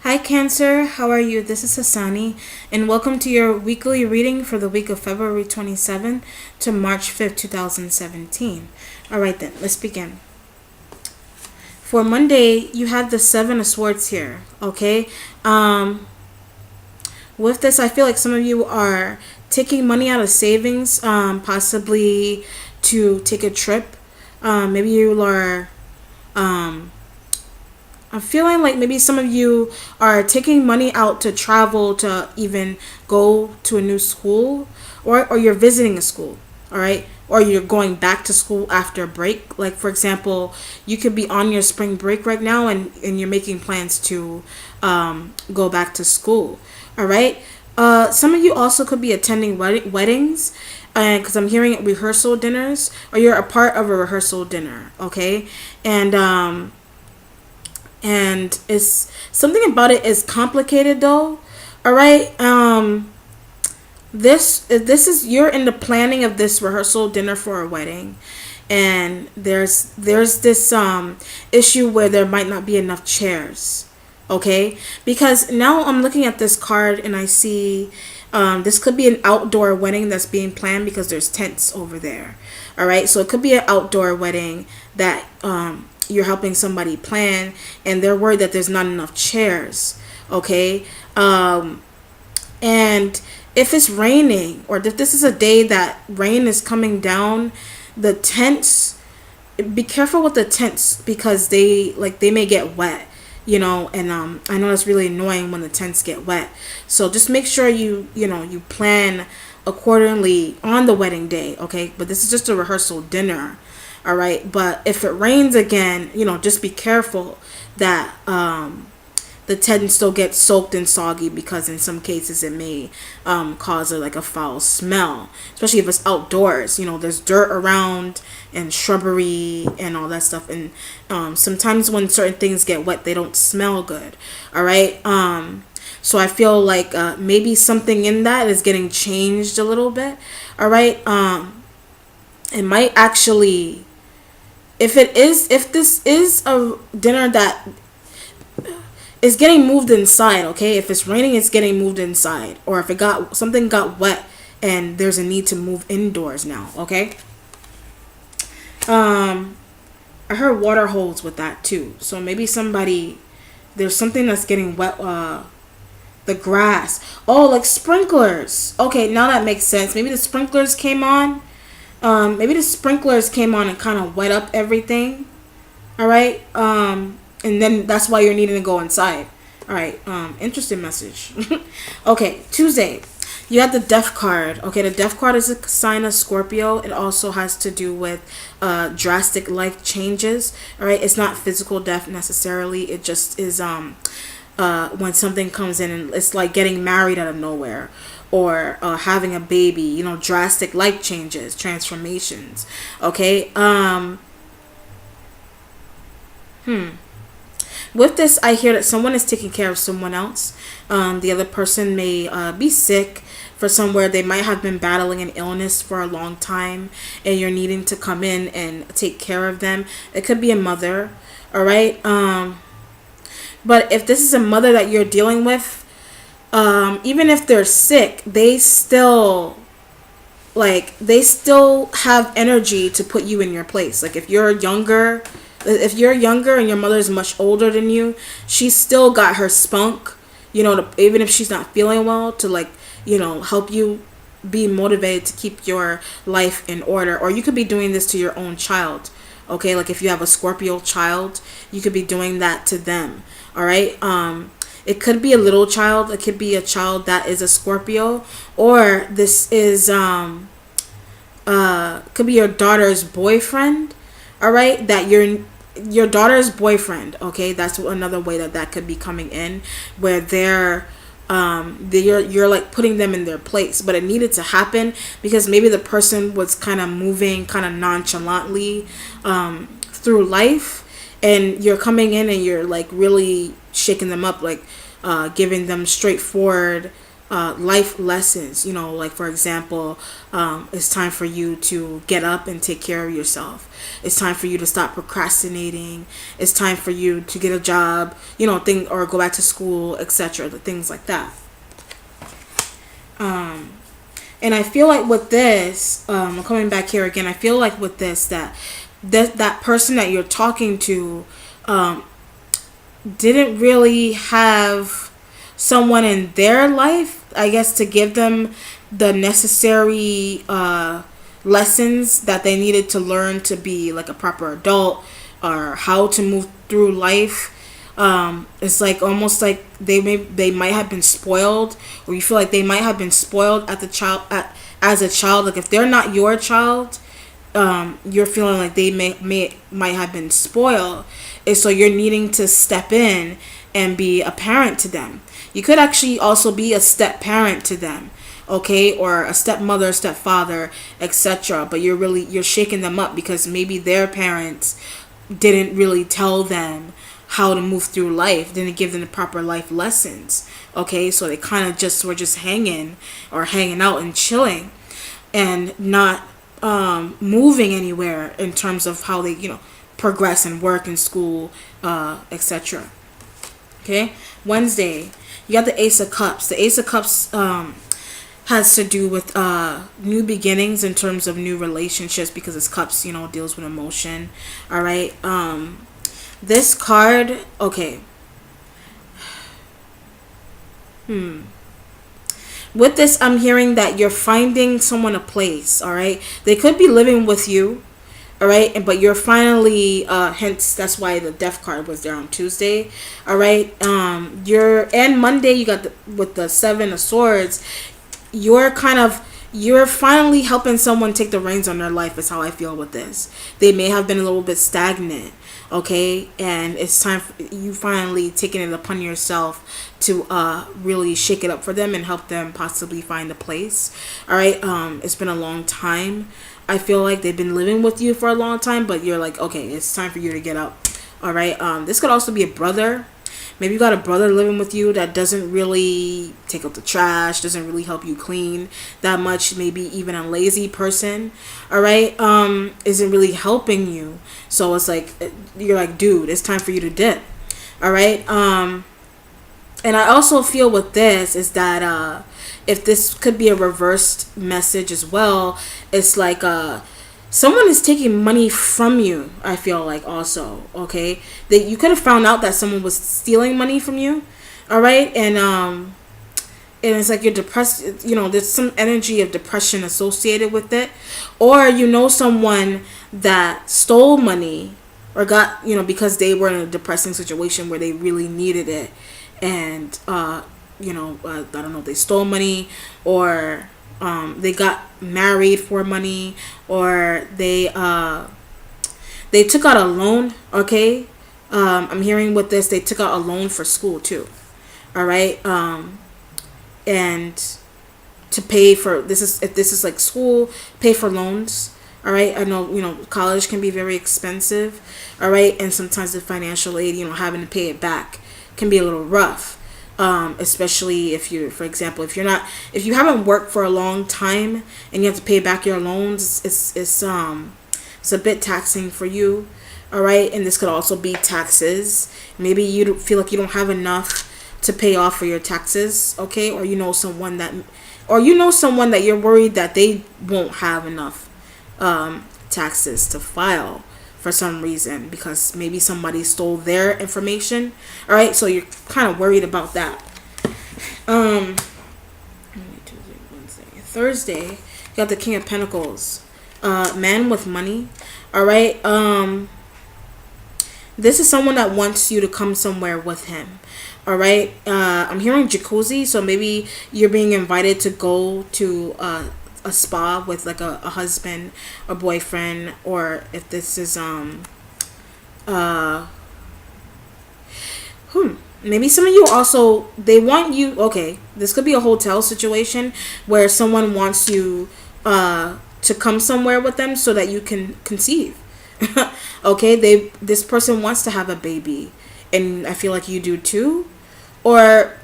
Hi, Cancer. How are you? This is Hassani, and welcome to your weekly reading for the week of February 27th to March 5th, 2017. All right, then, let's begin. For Monday, you have the Seven of Swords here, okay? With this, I feel like some of you are taking money out of savings, possibly to take a trip. Maybe you are. I'm feeling like maybe some of you are taking money out to travel to even go to a new school, or you're visiting a school, all right? Or you're going back to school after a break. Like, for example, you could be on your spring break right now and you're making plans to go back to school, all right? Some of you also could be attending weddings, and because I'm hearing rehearsal dinners, or you're a part of a rehearsal dinner, okay? And it's something about it is complicated though. All right. This is you're in the planning of this rehearsal dinner for a wedding, and there's this issue where there might not be enough chairs. Okay, because now I'm looking at this card and I see this could be an outdoor wedding that's being planned because there's tents over there. All right, so it could be an outdoor wedding that you're helping somebody plan, and they're worried that there's not enough chairs. Okay, and if it's raining, or if this is a day that rain is coming down, the tents, be careful with the tents because they may get wet, and I know that's really annoying when the tents get wet. So just make sure you plan accordingly on the wedding day, okay? But this is just a rehearsal dinner, all right? But if it rains again, just be careful that the tent still gets soaked and soggy, because in some cases it may cause a foul smell, especially if it's outdoors. There's dirt around and shrubbery and all that stuff, and sometimes when certain things get wet, they don't smell good. All right. So I feel like maybe something in that is getting changed a little bit. All right. It might actually, if this is a dinner that is getting moved inside, okay? If it's raining, it's getting moved inside. Or if something got wet and there's a need to move indoors now, okay? I heard water holes with that too. So maybe there's something that's getting wet, the grass. Oh, like sprinklers. Okay, now that makes sense. Maybe the sprinklers came on. And kind of wet up everything. All right. And then that's why you're needing to go inside. All right. Interesting message. Okay. Tuesday, you have the Death card. Okay. The Death card is a sign of Scorpio. It also has to do with drastic life changes. All right. It's not physical death necessarily. It just is when something comes in and it's like getting married out of nowhere, or having a baby. Drastic life changes, transformations. Okay. With this, I hear that someone is taking care of someone else. The other person may be sick for somewhere. They might have been battling an illness for a long time, and you're needing to come in and take care of them. It could be a mother, all right? But if this is a mother that you're dealing with, even if they're sick, they still have energy to put you in your place. Like if you're younger and your mother is much older than you, she's still got her spunk, even if she's not feeling well, to help you be motivated to keep your life in order. Or you could be doing this to your own child. Okay, like if you have a Scorpio child, you could be doing that to them. All right. It could be a little child. It could be a child that is a Scorpio, or this is could be your daughter's boyfriend. All right, that your daughter's boyfriend. Okay, that's another way that could be coming in, where you're like putting them in their place, but it needed to happen because maybe the person was kind of moving kind of nonchalantly through life, and you're coming in and you're like really shaking them up, like giving them straightforward life lessons. Like for example, it's time for you to get up and take care of yourself. It's time for you to stop procrastinating. It's time for you to get a job, or go back to school, etc. The things like that. And I feel like with this, I'm coming back here again. I feel like with this that person that you're talking to didn't really have someone in their life, I guess, to give them the necessary lessons that they needed to learn to be like a proper adult, or how to move through life. It's like almost like they might have been spoiled, or you feel like they might have been spoiled as a child. Like if they're not your child, you're feeling like they might have been spoiled, and so you're needing to step in and be a parent to them. You could actually also be a step parent to them, okay, or a stepmother, stepfather, etc. But you're shaking them up because maybe their parents didn't really tell them how to move through life, didn't give them the proper life lessons. Okay, so they kind of just were just hanging out and chilling, and not moving anywhere in terms of how they progress and work in school, etc. Okay, Wednesday, you got the Ace of Cups. The Ace of Cups has to do with new beginnings in terms of new relationships, because it's cups, deals with emotion. All right. This card, okay. With this, I'm hearing that you're finding someone a place. All right. They could be living with you. All right, but you're finally, hence that's why the Death card was there on Tuesday. All right, and Monday you got with the Seven of Swords. You're finally helping someone take the reins on their life, is how I feel with this. They may have been a little bit stagnant, okay, and it's time for you finally taking it upon yourself to really shake it up for them and help them possibly find a place. All right, it's been a long time. I feel like they've been living with you for a long time, but you're like, okay, it's time for you to get up. All right. This could also be a brother. Maybe you got a brother living with you that doesn't really take out the trash, doesn't really help you clean that much. Maybe even a lazy person. All right. Isn't really helping you. So it's like, you're like, dude, it's time for you to dip. All right. And I also feel with this is that if this could be a reversed message as well, it's like someone is taking money from you. I feel like also, okay, that you could have found out that someone was stealing money from you. All right, and it's like you're depressed. There's some energy of depression associated with it, or someone that stole money or got because they were in a depressing situation where they really needed it, and I don't know, they stole money, or they got married for money, or they took out a loan. Okay, I'm hearing with this, they took out a loan for school too. All right, and to pay for if this is like school, pay for loans. All right, I know college can be very expensive. All right, and sometimes the financial aid, having to pay it back can be a little rough. Especially if you, for example, if you haven't worked for a long time and you have to pay back your loans, it's a bit taxing for you. All right, and this could also be taxes. Maybe you feel like you don't have enough to pay off for your taxes. Okay, or someone that you're worried that they won't have enough taxes to file for some reason, because maybe somebody stole their information. All right, so you're kind of worried about that. Tuesday, Wednesday, Thursday, you got the King of Pentacles, man with money. All right, this is someone that wants you to come somewhere with him. All right, I'm hearing jacuzzi, so maybe you're being invited to go to a spa with like a husband, a boyfriend, or if this is maybe some of you also, they want you, okay, this could be a hotel situation where someone wants you to come somewhere with them so that you can conceive. Okay, this person wants to have a baby, and I feel like you do too. Or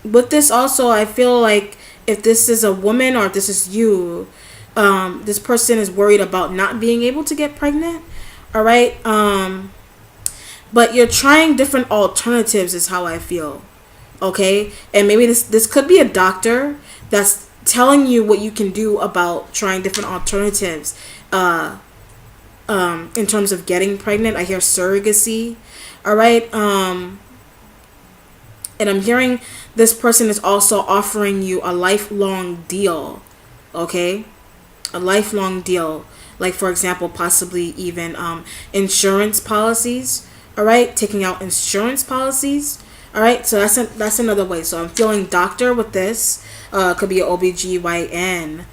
with this also, I feel like if this is a woman or if this is you, this person is worried about not being able to get pregnant. All right. But you're trying different alternatives is how I feel. Okay. And maybe this could be a doctor that's telling you what you can do about trying different alternatives in terms of getting pregnant. I hear surrogacy. All right. And I'm hearing this person is also offering you a lifelong deal. Okay. A lifelong deal. Like, for example, possibly even insurance policies. All right. Taking out insurance policies. All right. So that's another way. So I'm feeling doctor with this. Could be an OBGYN.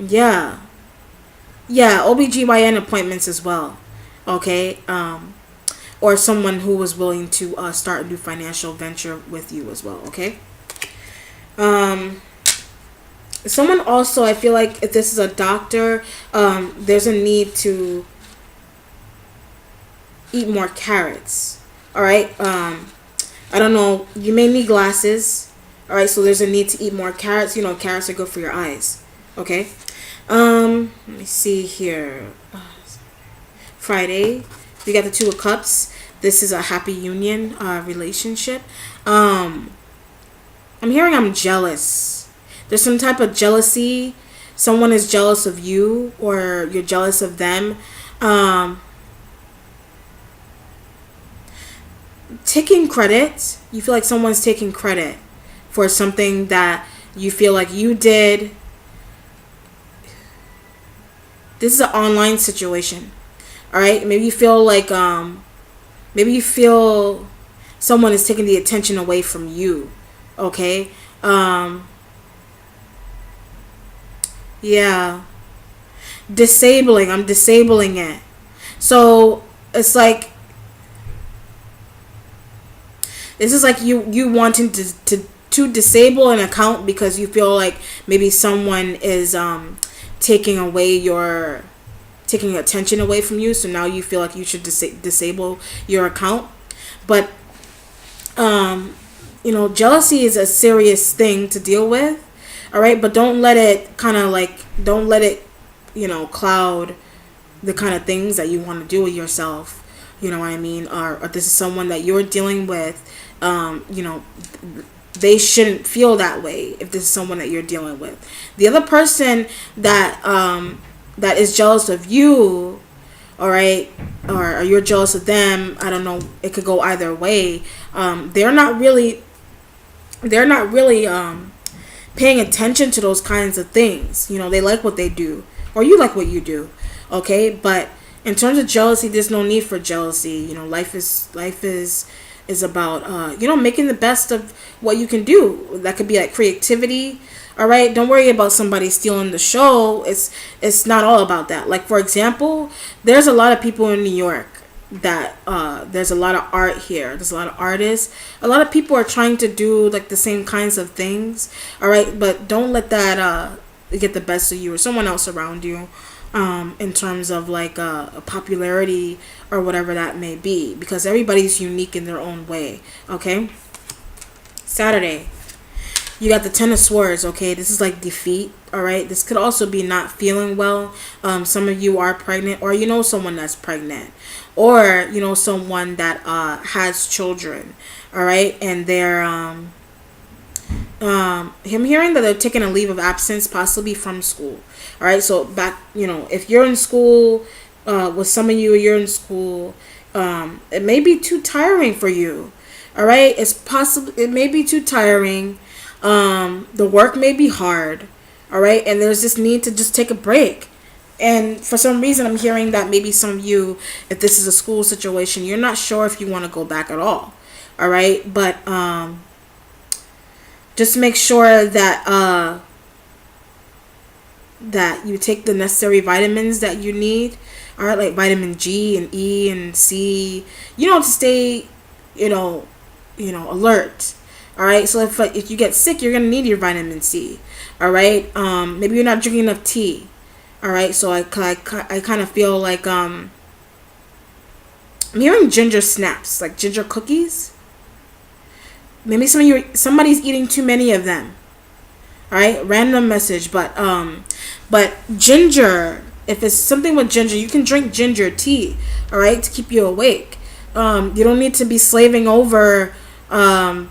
Yeah. Yeah, OBGYN appointments as well. Okay. Or someone who was willing to start a new financial venture with you as well. Okay. Um, Someone also, I feel like if this is a doctor, there's a need to eat more carrots. All right. I don't know. You may need glasses. All right. So there's a need to eat more carrots. You know, carrots are good for your eyes. Okay. Let me see here. Friday, we got the Two of Cups. This is a happy union relationship. I'm hearing I'm jealous. There's some type of jealousy. Someone is jealous of you, or you're jealous of them. Um, Taking credit. You feel like someone's taking credit for something that you feel like you did. This is an online situation. All right. Maybe you feel someone is taking the attention away from you. Okay. Yeah. Disabling. I'm disabling it. So it's like this is like you wanting to disable an account because you feel like maybe someone is taking away your taking attention away from you, so now you feel like you should disable your account. But jealousy is a serious thing to deal with. All right, but don't let it cloud the kind of things that you want to do with yourself. You know what I mean? Or this is someone that you're dealing with. They shouldn't feel that way if this is someone that you're dealing with. The other person that is jealous of you, all right, or you're jealous of them. I don't know. It could go either way. They're not really paying attention to those kinds of things. You know, they like what they do, or you like what you do. Okay, but in terms of jealousy, there's no need for jealousy. You know, life is about making the best of what you can do. That could be like creativity. All right, don't worry about somebody stealing the show. It's not all about that. Like, for example, there's a lot of people in New York that there's a lot of art here. There's a lot of artists. A lot of people are trying to do like the same kinds of things. All right, but don't let that get the best of you or someone else around you. In terms of like a popularity or whatever that may be, because everybody's unique in their own way. Okay. Saturday, you got the Ten of Swords. Okay, this is like defeat. All right, this could also be not feeling well. Some of you are pregnant, or you know someone that's pregnant, or you know someone that has children. All right, and they're him hearing that they're taking a leave of absence, possibly from school. All right, so back, if you're in school, with some of you're in school, it may be too tiring for you. All right, it may be too tiring. The work may be hard. All right, and there's this need to just take a break. And for some reason, I'm hearing that maybe some of you, if this is a school situation, you're not sure if you want to go back at all. All right, but just make sure that that you take the necessary vitamins that you need. All right, like vitamin G and E and C. To stay, alert. All right, so if you get sick, you're gonna need your vitamin C. All right, maybe you're not drinking enough tea. All right, so I kind of feel like I'm hearing ginger snaps, like ginger cookies. Maybe somebody's eating too many of them. All right, random message, but ginger. If it's something with ginger, you can drink ginger tea. All right, to keep you awake. You don't need to be slaving over. You're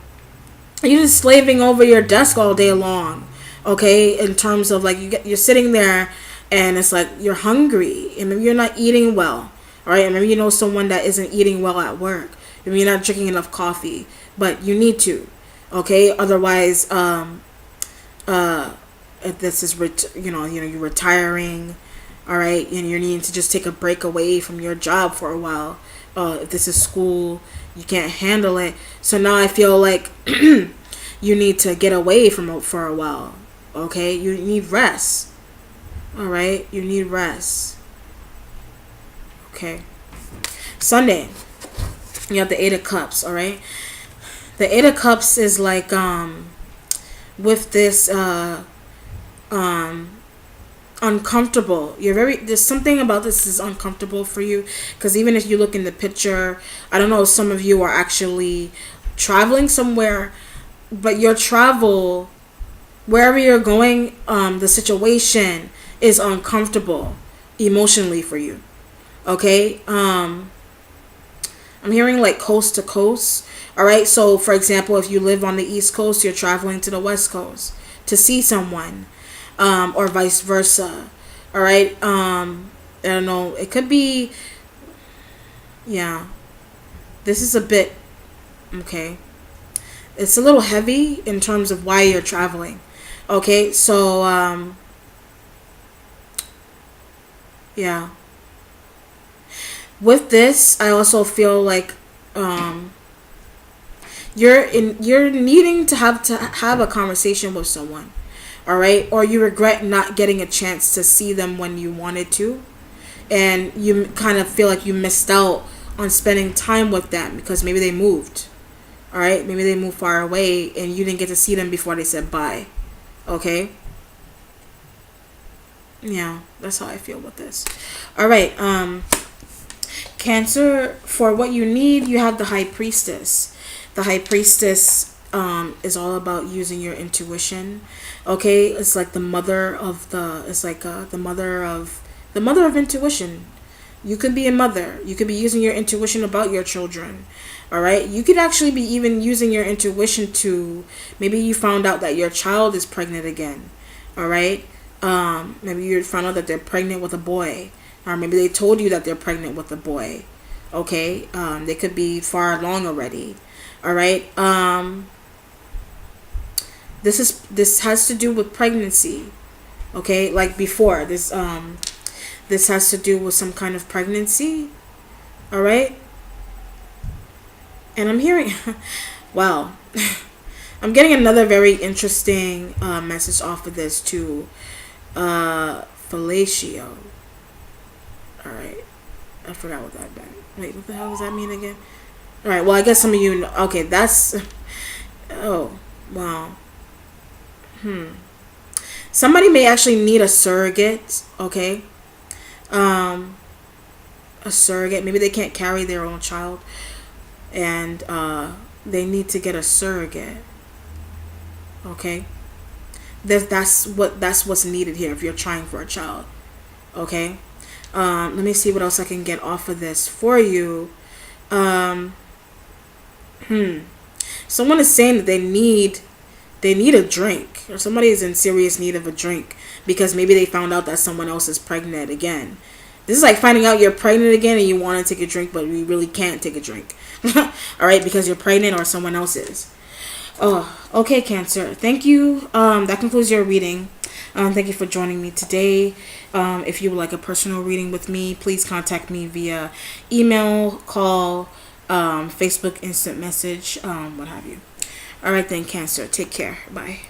just slaving over your desk all day long. Okay, in terms of like you're sitting there, and it's like you're hungry, and maybe you're not eating well. All right, and maybe you know someone that isn't eating well at work. Maybe you're not drinking enough coffee, but you need to. Okay, otherwise, if this is you're retiring, all right, and you're needing to just take a break away from your job for a while. If this is school, you can't handle it. So now I feel like you need to get away from it for a while. Okay, you need rest. All right, you need rest. Okay, Sunday, you have the Eight of Cups. All right, the Eight of Cups is like with this uncomfortable. There's something about this is uncomfortable for you, because even if you look in the picture, I don't know if some of you are actually traveling somewhere, but your travel, wherever you're going, the situation is uncomfortable emotionally for you. Okay, I'm hearing like coast to coast. All right, so for example, if you live on the East Coast, you're traveling to the West Coast to see someone, or vice versa. All right, I don't know. It could be, yeah. This is a bit, okay. It's a little heavy in terms of why you're traveling. Okay, so yeah. With this, I also feel like you're needing to have a conversation with someone, all right, or you regret not getting a chance to see them when you wanted to, and you kind of feel like you missed out on spending time with them because maybe they moved, all right, maybe they moved far away and you didn't get to see them before they said bye. Okay, yeah, that's how I feel with this. All right, Cancer, for what you need, you have the High Priestess. The High Priestess is all about using your intuition. Okay, it's like the mother of the mother of intuition. You could be a mother. You could be using your intuition about your children. All right, you could actually be even using your intuition to, maybe you found out that your child is pregnant again. All right, maybe you found out that they're pregnant with a boy, or maybe they told you that they're pregnant with a boy. Okay, they could be far along already. All right, this has to do with pregnancy. Okay, like before this has to do with some kind of pregnancy. All right, and I'm hearing wow. I'm getting another very interesting message off of this too. Fellatio. All right, I forgot what that meant. Wait, what the hell does that mean again? All right, well, I guess some of you know. Okay, that's, oh, wow. Somebody may actually need a surrogate. Okay, a surrogate. Maybe they can't carry their own child, and they need to get a surrogate. Okay, that's what's needed here if you're trying for a child. Okay, let me see what else I can get off of this for you. Someone is saying that they need a drink, or somebody is in serious need of a drink because maybe they found out that someone else is pregnant again. This is like finding out you're pregnant again and you want to take a drink, but you really can't take a drink. All right, because you're pregnant or someone else is. Oh, okay, Cancer. Thank you. That concludes your reading. Thank you for joining me today. If you would like a personal reading with me, please contact me via email, call, Facebook, instant message, what have you. All right then, Cancer. Take care. Bye.